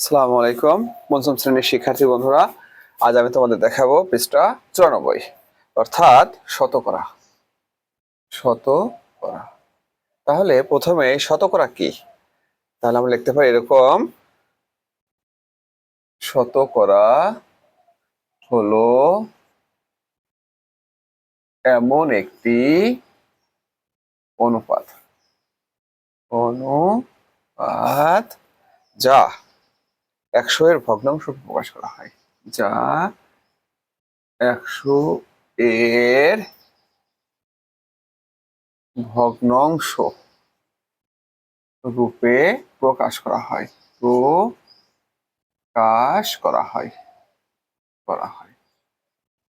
আসসালামু আলাইকুম পঞ্চম শ্রেণীর শিক্ষার্থী বন্ধুরা, আজ আমি তোমাদের দেখাবো পৃষ্ঠা 94 অর্থাৎ শতকরা। শতকরা, তাহলে প্রথমে শতকরা কি? তাহলে আমরা লিখতে পারি এরকম: শতকরা হলো এমন একটি অনুপাত অনুপাত যা 100 এর ভগ্নাংশ প্রকাশ করা হয়। যা 100 এর ভগ্নাংশ রূপে প্রকাশ করা হয়।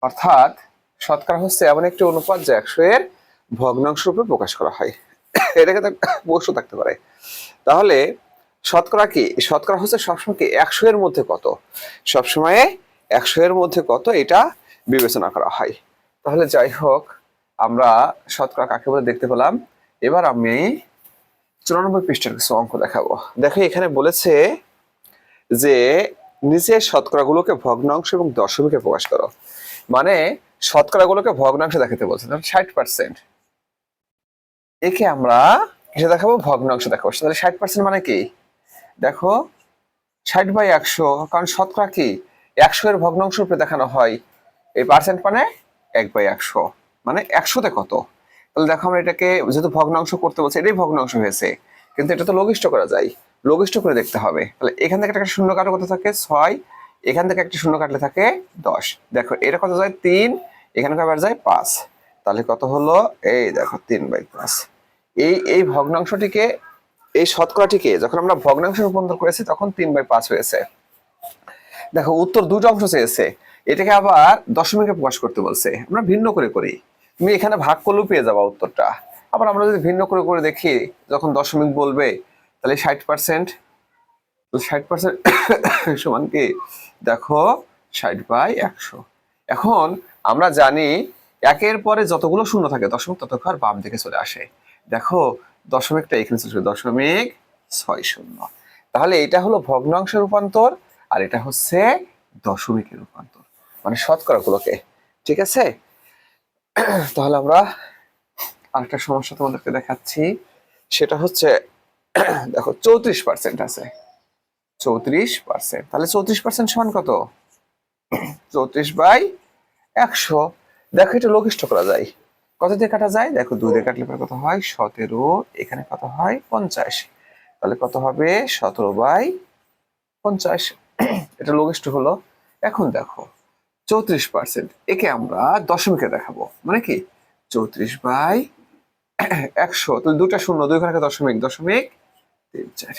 অর্থাৎ শতকরা হচ্ছে এমন একটি অনুপাত যা 100 এর ভগ্নাংশ রূপে প্রকাশ করা হয়। এটাকে প্রশ্ন থাকতে পারে। তাহলে শতকরা কি? শতকরা হচ্ছে সবসময় কি 100 এর মধ্যে কত, সবসময় 100 এর মধ্যে কত এটা বিবেচনা করা হয়। তাহলে যাই হোক, আমরা শতকরা কাকে বলে দেখতে পেলাম। এবার আমি 94 পৃষ্ঠার কিছু অঙ্ক দেখাবো। দেখো, এখানে বলেছে যে নিচের শতকরাগুলোকে ভগ্নাংশ এবং দশমিকে প্রকাশ করো। মানে শতকরাগুলোকে ভগ্নাংশে দেখাতে বলছে। 60%, একে আমরা কিসে দেখাবো? ভগ্নাংশ দেখাবো। তাহলে 60% মানে কি? দেখো, 60/100, কারণ শতকরা কি 100 এর ভগ্নাংশ রূপে দেখানো হয়। এই পার্সেন্ট মানে 1/100, মানে 100তে কত। তাহলে দেখো, আমরা এটাকে যেহেতু ভগ্নাংশ করতে বলছি, এটাই ভগ্নাংশ হয়েছে, কিন্তু এটা তো লঘিষ্ঠ করা যায়, লঘিষ্ঠ করে দেখতে হবে। তাহলে এখান থেকে একটা শূন্য কাটলে কত থাকে? 6, এখান থেকে একটা শূন্য কাটলে থাকে 10। দেখো, এটা কত যায়? 3, এখানে আবার যায় 5। তাহলে কত হলো? এই দেখো, 3/5। এই ভগ্নাংশটিকে, এই শতকরাটিকে যখন আমরা ভগ্নাংশে রূপান্তর করেছি তখন 3/5 হয়েছে। দেখো, উত্তর দুটো অংশ চেয়েছে, এটাকে আবার দশমিকে প্রকাশ করতে বলছে। আমরা ভিন্ন করে করি, তুমি এখানে ভাগ করলেও পেয়ে যাবা উত্তরটা। আবার আমরা যদি ভিন্ন করে করে দেখি, যখন দশমিক বলবে, তাহলে 60%, 60% সমান কি? দেখো, 60/100। এখন আমরা জানি একের পরে যতগুলো শূন্য থাকে দশমিক ততক্ষণ বাম দিকে চলে আসে। দেখো, দশমিকটা এখানে চলে আসবে, 0.60। তাহলে এটা হলো ভগ্নাংশের রূপান্তর, আর এটা হচ্ছে দশমিকের রূপান্তর, মানে শতকরাগুলোকে। ঠিক আছে, তাহলে আমরা আরেকটা সমস্যা তোমাদেরকে দেখাচ্ছি। সেটা হচ্ছে, দেখো 34% আছে। 34%, তাহলে 34% সমান কত? 34/100। দেখো, এটা লঘিষ্ঠ করা যায়। কত দিয়ে কাটা যায়? দেখো, 2 দিয়ে কাটলে কত হয়? 17। এখানে কত হয়? 50। তাহলে কত হবে? 17/50। এটা লঘিষ্ঠ হলো। এখন দেখো, 34%, একে আমরা দশমিকে দেখাবো। মানে কি? 34/100, তো দুটা শূন্য, 2 ঘরে দশমিক, 0.34।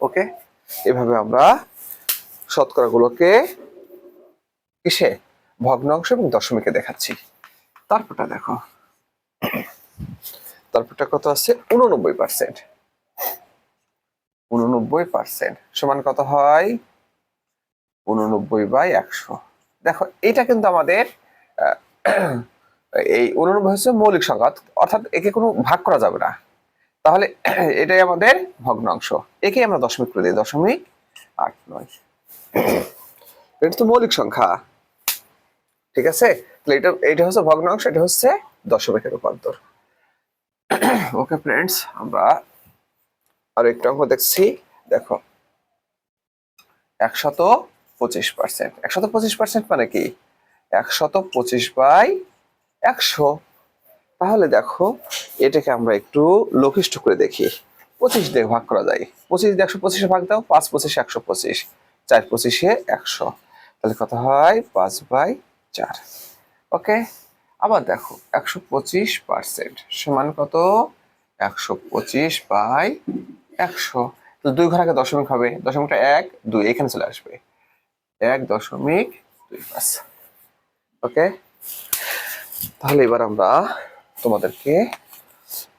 ওকে, এভাবে আমরা শতকরাগুলোকে কিসে? ভগ্নাংশ এবং দশমিকে দেখাচ্ছি। তারপরটা দেখো, তারপরটা কত আছে? 89%। 89% সমান কত হয়? 89/100। দেখো, এটা কিন্তু আমাদের এই 89 হচ্ছে মৌলিক সংখ্যা, অর্থাৎ একে কোনো ভাগ করা যাবে না। তাহলে এটাই আমাদের ভগ্নাংশ, একে আমরা দশমিক করে দিই, 0.89। এটা তো মৌলিক সংখ্যা। ঠিক আছে, তাহলে এটা হচ্ছে ভগ্নাংশ, এটা হচ্ছে দশমিকের রূপান্তর। ওকে ফ্রেন্ডস, আমরা আর একটা অঙ্ক দেখছি। দেখো, 125%। 125% মানে কি? 125/100। তাহলে দেখো, এটাকে আমরা একটু লঘিষ্ঠ করে দেখি। 25 দিয়ে ভাগ করা যায়। 25 দিয়ে 125 ভাগ দাও, 5 25 125, 4 25 100। তাহলে কত হয়? 5/4। ওকে, আবার দেখো, 125% সমান কত? 125/100। তো 2 ঘর আগে দশমিক হবে, দশমিকটা 1 2 এখানে চলে আসবে, 1.25। ওকে, তাহলে এবার আমরা তোমাদেরকে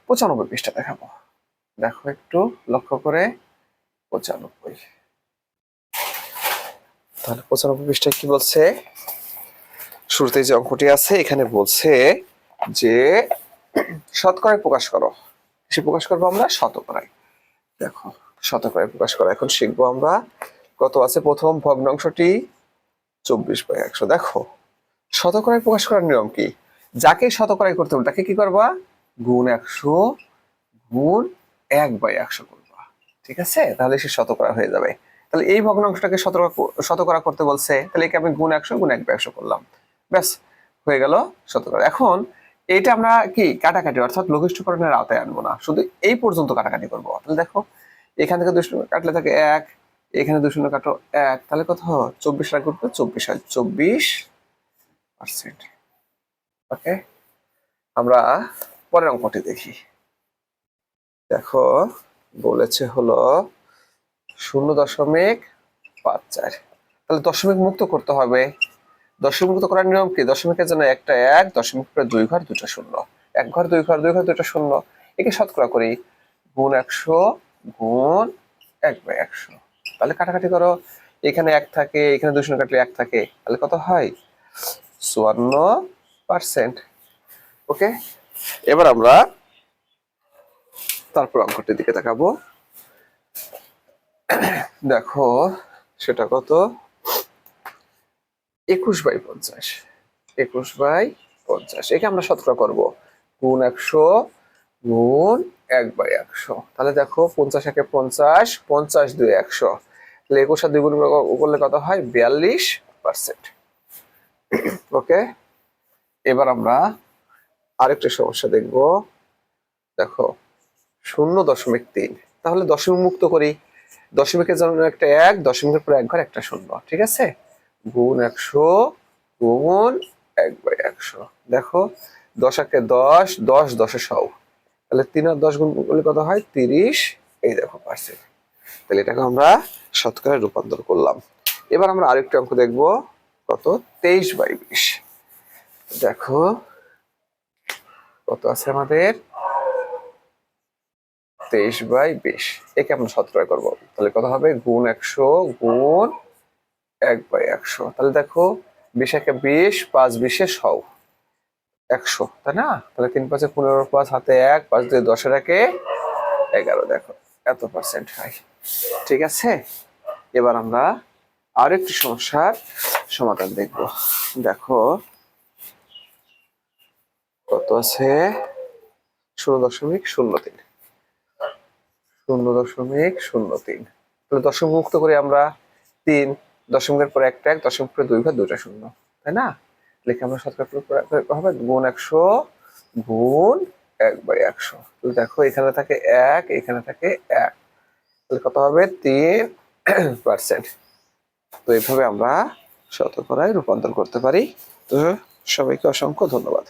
95 পৃষ্ঠা দেখাবো। দেখো, একটু লক্ষ্য করে, 95। তাহলে 95 পৃষ্ঠায় কি বলছে? শুরুতে যে অঙ্কটি আছে এখানে বলছে যে শতকরায় প্রকাশ করো। সে প্রকাশ করবো আমরা শতকরায়। দেখো, শতকরায় প্রকাশ করা এখন শিখবো আমরা। কত আছে প্রথম ভগ্নাংশটি 24/100। দেখো শতকরায় প্রকাশ করার নিয়ম কি, যাকে শতকরায় করতে হবে তাকে কি করবা, গুণ 100 গুণ 1/100 করবা, ঠিক আছে, তাহলে সে শতকরা হয়ে যাবে। তাহলে এই ভগ্নাংশটাকে শতকরা করতে বলছে, তাহলে একে আমি গুণ 100 গুণ 1/100 করলাম, ব্যাস হয়ে গেল শতকরা। এখন এটা আমরা কি কাটাকাটি অর্থাৎ লঘিষ্ঠকরণের আওতায় আনবো না, শুধু এই পর্যন্ত কাটাকাটি করবো। তাহলে দেখো এখান থেকে 2 শূন্য কাটলে থাকে 1, এখানে 2 শূন্য কাটো 1, তাহলে কত হয় 24 রাখ করবে 24 হয় 24%। ওকে, আমরা পরের অঙ্কটি দেখি। দেখো বলেছে হলো 0.54, তাহলে দশমিক মুক্ত করতে হবে। দশমিক মুক্ত করার নিয়ম কি, দশমিকের জন্য একটা 1, দশমিক পরে 2 ঘর 2টা শূন্য, 1 ঘর 2 ঘর 2 ঘর 2টা শূন্য, একে শতকরা করি, গুণ 100 গুণ 1/100। তাহলে কাটাকাটি করো, এখানে 1 থাকে, এখানে 2 শূন্য কাটলে 1 থাকে, তাহলে কত হয় 54%। ওকে, এবার আমরা তারপর অঙ্কটির দিকে তাকাবো। দেখো সেটা কত, 21/50, 21/50, একে আমরা শতকরা করব, গুণ 100 গুণ 1/100। তাহলে দেখো 50 একে 50, 50 2 100, তাহলে 21 আর 2 গুণ করলে কত হয় 42%। ওকে, এবার আমরা আরেকটা সমস্যা দেখব। দেখো 0.3, তাহলে দশমিক মুক্ত করি, দশমিকের জন্য একটা 1, দশমিকের পরে 1 ঘর একটা শূন্য, ঠিক আছে, গুণ 100 গুণ 1/100। দেখো 10 একে 10, 10 10 এ 100, তাহলে 3 আর 10 গুণ করলে কত হয় 30, এই দেখো পার্সেন্ট। তাহলে এটাকে আমরা শতকরায় রূপান্তর করলাম। এবার আমরা আরেকটা অঙ্ক দেখব, কত 23/20। দেখো কত আছে আমাদের 23/20, একে আমরা শতকরা করব, তাহলে কত হবে গুণ 100 গুণ 1/100। তাহলে দেখো 20 একে 20, 5 20 এ 100, 100, তাই না, তাহলে 3 5 15, 5 হাতে 1, 5 2 10 এর একে 11, দেখো এত পার্সেন্ট হয়, ঠিক আছে। এবার আমরা আরেকটি সমস্যার সমাধান দেখব। দেখো কত আছে 0.03, 0.03, তাহলে দশমিক মুক্ত করে আমরা 3, দশমিকের পরে একটা 1, দশমিক পরে 2 ঘর 2টা শূন্য, তাই না, লিখে আমরা শতকরা হবে গুণ 100 গুণ 1/100। তাহলে দেখো এখানে থাকে 1, এখানে থাকে 1, তাহলে কত হবে 3%। তো এইভাবে আমরা শতকরায় রূপান্তর করতে পারি। তো সবাইকে অসংখ্য ধন্যবাদ।